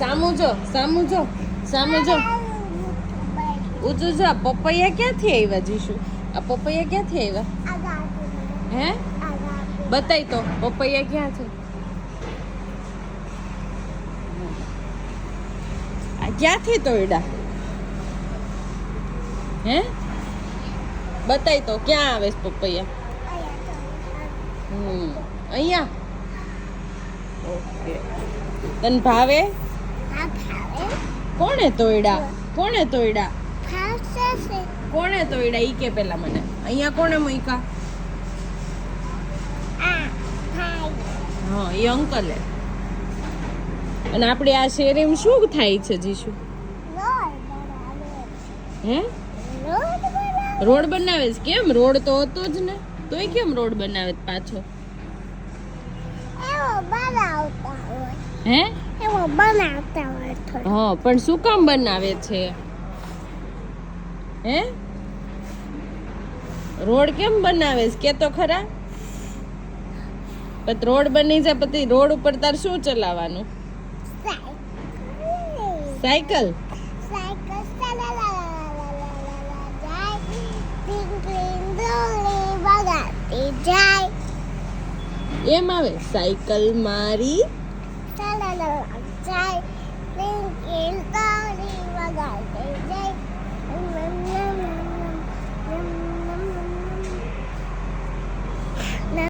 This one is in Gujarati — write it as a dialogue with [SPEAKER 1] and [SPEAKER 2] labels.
[SPEAKER 1] સામુ જો સામુ જો ઊંચું જો. પપૈયા ક્યાંથી આવ્યા જીશુ? આ પપૈયા ક્યાંથી આવ્યા? હે બતાય તો પપૈયા ક્યાં છે? આ ક્યાંથી તોડ્યા? હે બતાય તો ક્યાં આવે છે પપૈયા? અહીંયા. ઓકે. તને ભાવે? કોણે તોડ્યા? કોણે તોડ્યા? કોણે તોડ્યા ઈ કે પેલા મને. અહીંયા કોણે મૂક્યા? હા એ અંકલે. અને આપણે આ શેરીમાં શું થાય છે જીશુ? હે રોડ બનાવે છે. કેમ? રોડ તો હતો જ ને. તોય કેમ રોડ બનાવે પાછો? હે હા પણ શું કામ બનાવે છે? હે રોડ કેમ બનાવે છે કે તો ખરા? પણ રોડ બની જાય પછી રોડ ઉપર તાર શું ચલાવવાનું? સાયકલ. એમ આવે સાયકલ મારી